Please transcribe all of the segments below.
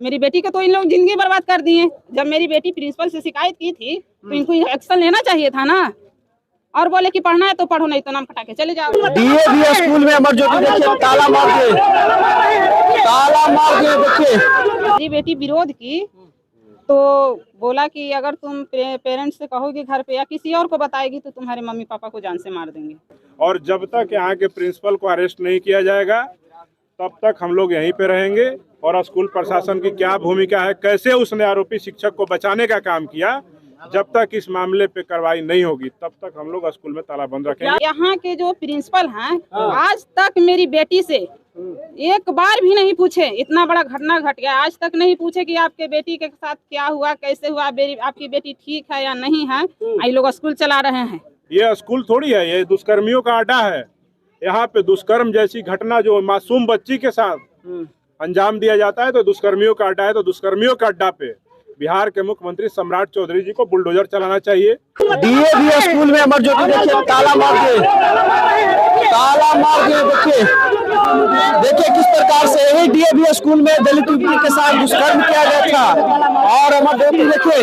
मेरी बेटी का तो इन लोग जिंदगी बर्बाद कर दिए। जब मेरी बेटी प्रिंसिपल से शिकायत की थी तो इनको एक्शन लेना चाहिए था ना। और बोले कि पढ़ना है तो पढ़ो, नहीं तो नाम कटा के चले जाओ। डीएवी स्कूल में अमरज्योति देखिए ताला मार के देखिए। मेरी बेटी विरोध की तो बोला कि अगर तुम पेरेंट्स से कहोगी घर पे या किसी और को बताएगी तो तुम्हारे मम्मी पापा को जान से मार देंगे। और जब तक यहाँ के प्रिंसिपल को अरेस्ट नहीं किया जाएगा तब तक हम लोग यहीं पे रहेंगे। और स्कूल प्रशासन की क्या भूमिका है, कैसे उसने आरोपी शिक्षक को बचाने का काम किया, जब तक इस मामले पे कार्रवाई नहीं होगी तब तक हम लोग स्कूल में ताला बंद रखेंगे। यहाँ के जो प्रिंसिपल हैं आज तक मेरी बेटी से एक बार भी नहीं पूछे। इतना बड़ा घटना घट गया, आज तक नहीं पूछे कि आपके बेटी के साथ क्या हुआ, कैसे हुआ, आपकी बेटी ठीक है या नहीं है। ये लोग स्कूल चला रहे हैं। ये स्कूल थोड़ी है, ये दुष्कर्मियों का अड्डा है। यहाँ पे दुष्कर्म जैसी घटना जो मासूम बच्ची के साथ अंजाम दिया जाता है तो दुष्कर्मियों का अड्डा है। तो दुष्कर्मियों का अड्डा पे बिहार के मुख्यमंत्री सम्राट चौधरी जी को बुलडोजर चलाना चाहिए। डीएवी स्कूल में अमरज्योति देखिए ताला मार के देखिए किस प्रकार से यही डीएवी स्कूल में दलित युवती के साथ दुष्कर्म किया गया था। और अमरज्योति देखिए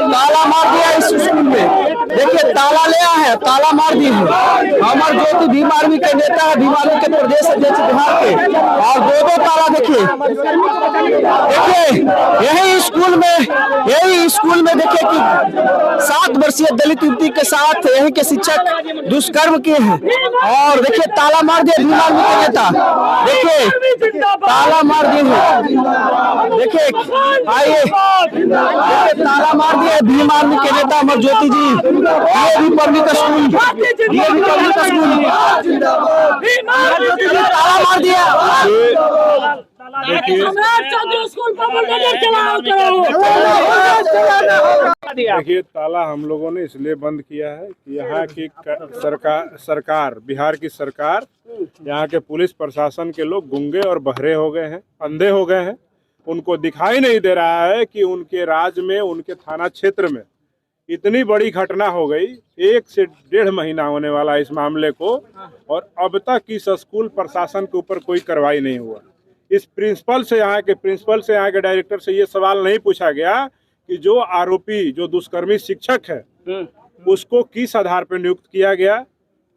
ताला मार दिया इस स्कूल में। देखिए ताला ले आए हैं, ताला मार दी है। अमरज्योति भीम आर्मी के नेता है, भीम आर्मी के प्रदेश अध्यक्ष बिहार के। और दो ताला देखिए यही स्कूल में देखिए कि 7 वर्षीय दलित युवती के साथ यही के शिक्षक दुष्कर्म किए हैं। और देखिए ताला मार दिए भीम आर्मी के नेता। देखिए ताला मार दिए हैं। देखिए आइए ताला मार दिए भीम आर्मी के नेता अमरज्योति जी। डीएवी पब्लिक स्कूल ताला मार दिया। देखिए ताला हम लोगों ने इसलिए बंद किया है कि यहाँ की सरकार बिहार की सरकार, यहाँ के पुलिस प्रशासन के लोग गूंगे और बहरे हो गए हैं, अंधे हो गए हैं। उनको दिखाई नहीं दे रहा है कि उनके राज्य में, उनके थाना क्षेत्र में इतनी बड़ी घटना हो गई। 1 से 1.5 महीना होने वाला इस मामले को और अब तक इस स्कूल प्रशासन के ऊपर कोई कार्रवाई नहीं हुआ। इस प्रिंसिपल से, यहाँ के डायरेक्टर से ये सवाल नहीं पूछा गया कि जो आरोपी, जो दुष्कर्मी शिक्षक है उसको किस आधार पर नियुक्त किया गया,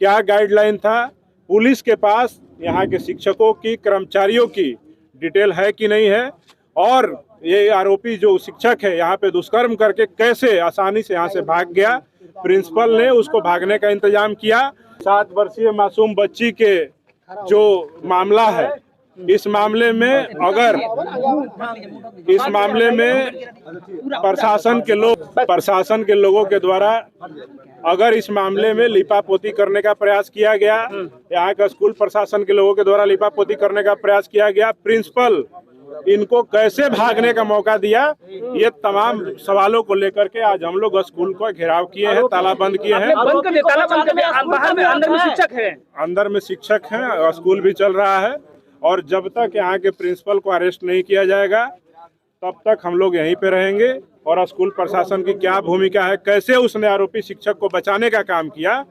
क्या गाइडलाइन था। पुलिस के पास यहाँ के शिक्षकों की, कर्मचारियों की डिटेल है कि नहीं है। और ये आरोपी जो शिक्षक है यहाँ पे दुष्कर्म करके कैसे आसानी से यहाँ से भाग गया, प्रिंसिपल ने उसको भागने का इंतजाम किया। 7 वर्षीय मासूम बच्ची के जो मामला है, इस मामले में प्रशासन के लोगों के द्वारा अगर इस मामले में लिपापोती करने का प्रयास किया गया, यहाँ का स्कूल प्रशासन के लोगों के द्वारा लिपापोती करने का प्रयास किया गया, प्रिंसिपल इनको कैसे भागने का मौका दिया, ये तमाम सवालों को लेकर के आज हम लोग स्कूल को घेराव किए हैं, ताला बंद किए हैं। अंदर में शिक्षक हैं, स्कूल भी चल रहा है। और जब तक यहाँ के प्रिंसिपल को अरेस्ट नहीं किया जाएगा तब तक हम लोग यहीं पे रहेंगे। और स्कूल प्रशासन की क्या भूमिका है, कैसे उसने आरोपी शिक्षक को बचाने का काम किया,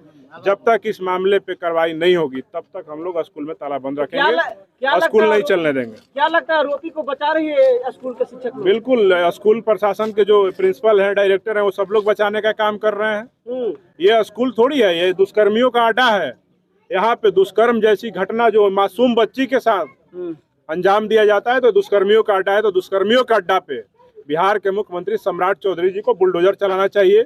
जब तक इस मामले पे कार्रवाई नहीं होगी तब तक हम लोग स्कूल में ताला बंद रखेंगे, स्कूल नहीं चलने देंगे। क्या लगता है आरोपी को बचा रही है स्कूल के शिक्षक? बिल्कुल, स्कूल प्रशासन के जो प्रिंसिपल है, डायरेक्टर है, वो सब लोग बचाने का काम कर रहे हैं। ये स्कूल थोड़ी है, ये दुष्कर्मियों का अड्डा है। यहाँ पे दुष्कर्म जैसी घटना जो मासूम बच्ची के साथ अंजाम दिया जाता है तो दुष्कर्मियों का अड्डा है। तो दुष्कर्मियों का अड्डा पे बिहार के मुख्यमंत्री सम्राट चौधरी जी को बुलडोजर चलाना चाहिए।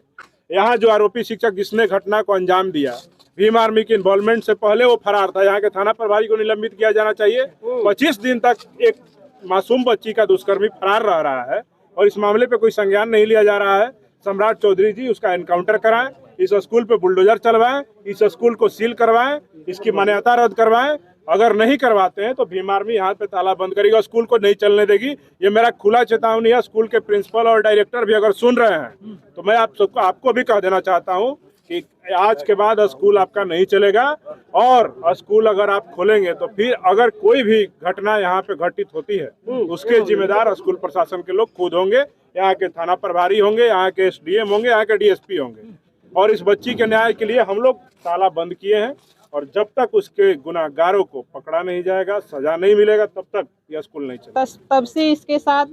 यहाँ जो आरोपी शिक्षक जिसने घटना को अंजाम दिया, भीम आर्मी की इन्वॉल्वमेंट से पहले वो फरार था, यहाँ के थाना प्रभारी को निलंबित किया जाना चाहिए। 25 दिन तक एक मासूम बच्ची का दुष्कर्मी फरार रह रहा है और इस मामले पे कोई संज्ञान नहीं लिया जा रहा है। सम्राट चौधरी जी उसका एनकाउंटर कराएं, इस स्कूल पे बुलडोजर चलवाएं, इस स्कूल को सील करवाएं, इसकी मान्यता रद्द करवाएं। अगर नहीं करवाते हैं तो भीम आर्मी यहाँ पे ताला बंद करेगी, स्कूल को नहीं चलने देगी। ये मेरा खुला चेतावनी है। स्कूल के प्रिंसिपल और डायरेक्टर भी अगर सुन रहे हैं तो मैं आपको भी कह देना चाहता हूँ कि आज के बाद स्कूल आपका नहीं चलेगा। और स्कूल अगर आप खोलेंगे तो फिर अगर कोई भी घटना यहाँ पे घटित होती है उसके जिम्मेदार स्कूल प्रशासन के लोग खुद होंगे। यहाँ के थाना प्रभारी होंगे, यहाँ के SDM होंगे, यहाँ के DSP होंगे। और इस बच्ची के न्याय के लिए हम लोग ताला बंद किए हैं। और जब तक उसके गुनाहगारों को पकड़ा नहीं जाएगा, सजा नहीं मिलेगा, तब तक यह स्कूल नहीं चलेगा। तब से इसके साथ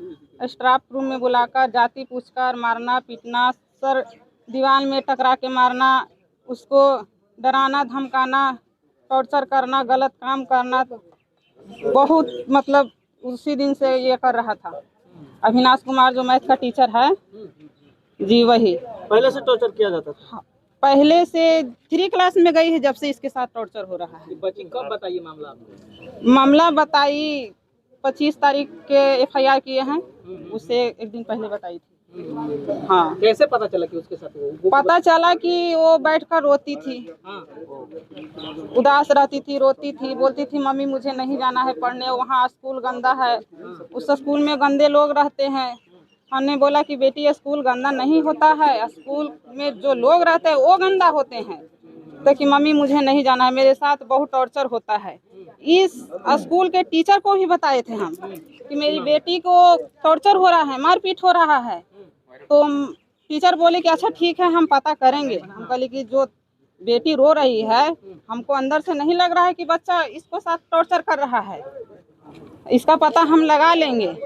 स्टाफ रूम में बुलाकर जाति पूछकर मारना पीटना, सर दीवार में टकरा के मारना, उसको डराना धमकाना, टॉर्चर करना, गलत काम करना, बहुत मतलब उसी दिन से ये कर रहा था। अविनाश कुमार जो मैथ का टीचर है जी, वही पहले से टॉर्चर किया जाता था। हाँ, पहले से 3 क्लास में गई है जब से इसके साथ टॉर्चर हो रहा है। बच्ची कब बताइए मामला आपको? मामला बताई 25 तारीख के FIR किए हैं, उससे एक दिन पहले बताई थी। हाँ, कैसे पता चला कि उसके साथ वो पता चला कि वो बैठकर रोती थी, उदास रहती थी, रोती थी, बोलती थी मम्मी मुझे नहीं जाना है पढ़ने, वहाँ स्कूल गंदा है, उस स्कूल में गंदे लोग रहते हैं। हमने बोला कि बेटी स्कूल गंदा नहीं होता है, स्कूल में जो लोग रहते हैं वो गंदा होते हैं। तो कि मम्मी मुझे नहीं जाना है, मेरे साथ बहुत टॉर्चर होता है। इस स्कूल के टीचर को भी बताए थे हम कि मेरी बेटी को टॉर्चर हो रहा है, मारपीट हो रहा है। तो टीचर बोले कि अच्छा ठीक है हम पता करेंगे। हम कहले कि जो बेटी रो रही है हमको अंदर से नहीं लग रहा है कि बच्चा इसको साथ टॉर्चर कर रहा है, इसका पता हम लगा लेंगे।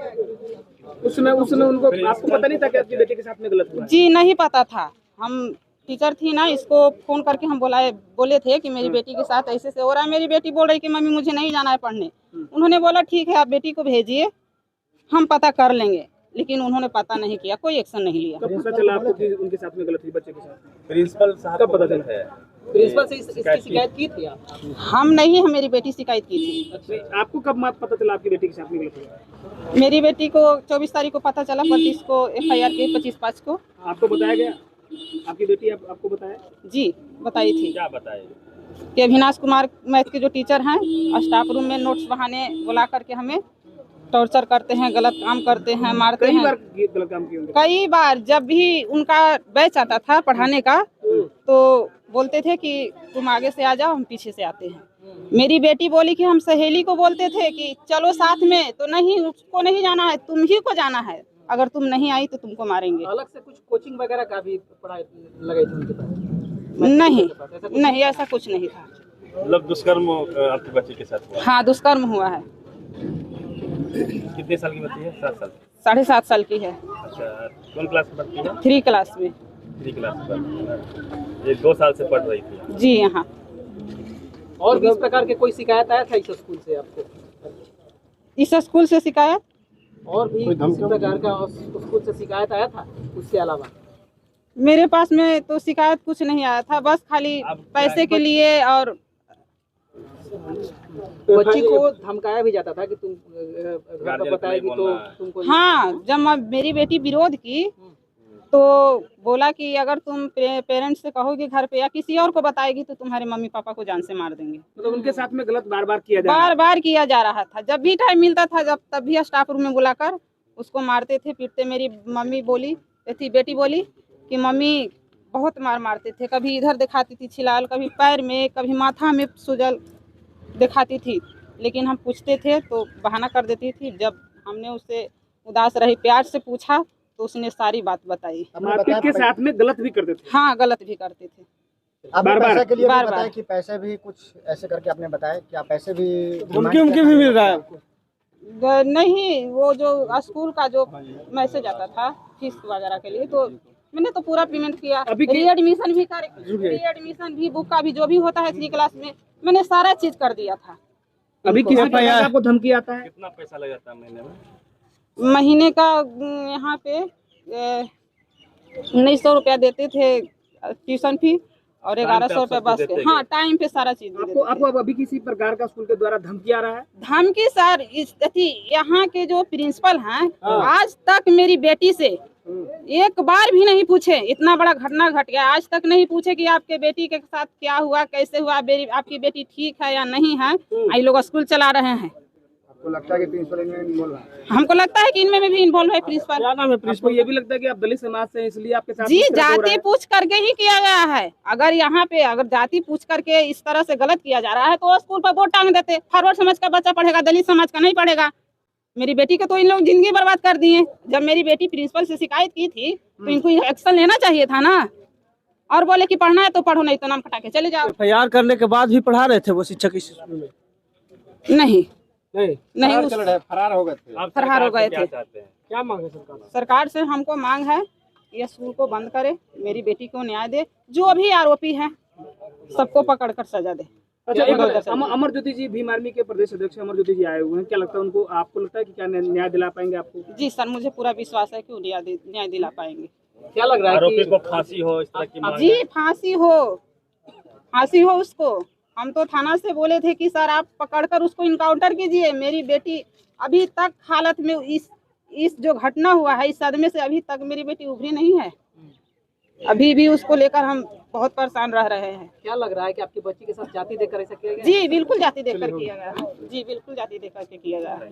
उसमें उनको आपको पता नहीं था कि आपकी बेटी के साथ में गलत हुआ? जी नहीं पता था, हम टीचर थी ना, इसको फोन करके हम बोले थे कि मेरी बेटी के साथ ऐसे से हो रहा है। मेरी बेटी बोल रही कि मम्मी मुझे नहीं जाना है पढ़ने। उन्होंने बोला ठीक है आप बेटी को भेजिए हम पता कर लेंगे, लेकिन उन्होंने पता नहीं किया, कोई एक्शन नहीं लिया। कब पता चला आपको कि उनके साथ में गलत हुई बच्चे के साथ? प्रिंसिपल साहब कब पता चला? प्रिंसिपल से इसकी शिकायत की थी आप? हम नहीं, हम मेरी बेटी शिकायत की थी। अच्छा, आपको कब पता चला आपकी बेटी के साथ में गलत हुआ? मेरी बेटी को 24 तारीख को पता चला, 25 को FIR की, 25/5 को। आपको बताया गया? आपकी बेटी आपको बताया? जी बताई थी। क्या बताए? कि अविनाश कुमार मैथ के जो टीचर हैं स्टाफ रूम में नोट्स बहाने बुला करके हमें टॉर्चर करते हैं, गलत काम करते हैं, मारते कई हैं। बार गलत काम किए होंगे? कई बार जब भी उनका बैच आता था पढ़ाने का तो बोलते थे कि तुम आगे से आ जाओ हम पीछे से आते हैं। मेरी बेटी बोली कि हम सहेली को बोलते थे कि चलो साथ में, तो नहीं उसको नहीं जाना है, तुम ही को जाना है, अगर तुम नहीं आई तो तुमको मारेंगे। अलग से कुछ कोचिंग वगैरह का भी पढ़ाई लगाई थी उनके पास? नहीं ऐसा कुछ नहीं था। मतलब दुष्कर्म आपके बच्चे के साथ हुआ? हाँ दुष्कर्म हुआ है। कितने साल की बच्ची है? 7 साल? 7.5 साल की है। अच्छा, कौन क्लास में पढ़ती है? 3 क्लास में। 3 क्लास में। ये 2 साल से पढ़ रही थी जी यहाँ। और भी इस प्रकार के कोई शिकायत आया था इस स्कूल से आपको? इस स्कूल से शिकायत? और भी इस प्रकार का स्कूल से शिकायत आया था उसके अलावा? मेरे पास में तो शिकायत कुछ नहीं आया था, बस खाली पैसे के लिए। और बच्ची को धमकाया भी जाता था कि तुम घर पर बताएगी तो तुमको? हाँ, जब मेरी बेटी विरोध की तो बोला कि अगर तुम पेरेंट्स से कहोगी घर पे या किसी और को बताएगी तो तुम्हारे मम्मी पापा को जान से मार देंगे। मतलब उनके साथ में गलत बार बार किया किया जा रहा था। जब भी टाइम मिलता था तब भी स्टाफ रूम में बुलाकर उसको मारते थे, पीटते। मेरी मम्मी बोली थी, बेटी बोली कि मम्मी बहुत मारते थे, कभी इधर दिखाती थी छिलाल, कभी पैर में, कभी माथा में सुजल दिखाती थी। लेकिन हम पूछते थे तो बहाना कर देती थी। जब हमने उससे उदास रही प्यार से पूछा तो उसने सारी बात बताई। मारपीट के साथ में गलत भी करते थे? हाँ गलत भी करते थे। आपने पैसे के लिए भी बार-बार। बताया कि पैसे भी कुछ ऐसे करके आपने बताया क्या पैसे भी उनके भी मिल रहा है आपको? नहीं, वो जो स्कूल का जो मैसेज आता था फीस वगैरह के लिए, तो मैंने तो पूरा पेमेंट किया। रीएडमिशन भी बुक का भी जो भी होता है 3 क्लास में मैंने सारा चीज कर दिया था। अभी किसी प्रकार आपको धमकी आता है? कितना पैसा लग जाता है महीने में? महीने का यहाँ पे 1900 रुपया देते थे ट्यूशन फी और 1100 रुपया बस के। हाँ टाइम पे सारा चीज आपको अभी किसी प्रकार का स्कूल के द्वारा धमकी आ रहा है? धमकी सर, यहाँ के जो प्रिंसिपल हैं आज तक मेरी बेटी से एक बार भी नहीं पूछे। इतना बड़ा घटना घट गया, आज तक नहीं पूछे कि आपके बेटी के साथ क्या हुआ, कैसे हुआ, आपकी बेटी ठीक है या नहीं है। ये लोग स्कूल चला रहे हैं। आपको लगता है कि प्रिंसिपल इनमें इन्वॉल्व है? हमको लगता है कि इनमें भी इन्वॉल्व है प्रिंसिपल। क्या नाम है प्रिंसिपल? ये भी लगता है कि आप दलित समाज से इसलिए आपके साथ जी जाति पूछ करके ही किया गया है। अगर यहाँ पे अगर जाति पूछ करके इस तरह से गलत किया जा रहा है तो स्कूल पर बोर्ड टांग देते। फॉरवर्ड समाज का बच्चा पढ़ेगा, दलित समाज का नहीं पढ़ेगा। मेरी बेटी को तो इन लोग जिंदगी बर्बाद कर दिए। जब मेरी बेटी प्रिंसिपल से शिकायत की थी तो इनको एक्शन लेना चाहिए था ना। और बोले कि पढ़ना है तो पढ़ो, नहीं तो नाम कटा के चले जाओ। FIR करने के बाद भी पढ़ा रहे थे वो शिक्षक इस स्कूल में? नहीं नहीं नहीं, फरार हो गए थे। फरार हो गए थे। क्या चाहते हैं? क्या मांग है सरकार से? सरकार से हमको मांग है कि ये स्कूल को बंद करे, मेरी बेटी को न्याय दे, जो भी आरोपी हैं सबको पकड़कर सजा दे। अच्छा, एक बरोबर बात, सर। अमर ज्योति जी भीम आर्मी के प्रदेश अध्यक्ष अमर ज्योति जी आए हुए हैं, क्या लगता है उनको, आपको लगता है कि क्या न्याय दिला पाएंगे आपको? जी सर, मुझे पूरा विश्वास है कि वो न्याय दिला पाएंगे। क्या लग रहा है आरोपी कि को फांसी हो, इस तरह की मांग जी है? फांसी हो उसको। हम तो थाना से बोले थे कि सर आप पकड़कर उसको इनकाउंटर कीजिए, मेरी बेटी अभी तक हालत में इस जो घटना हुआ है इस सदमे से अभी तक मेरी बेटी उभरी नहीं है। अभी भी उसको लेकर हम बहुत परेशान रह रहे हैं। क्या लग रहा है कि आपकी बच्ची के साथ जाति देकर ऐसा किया गया? जी बिल्कुल जाति देकर किया गया। जी बिल्कुल जाति देकर के किया गया है।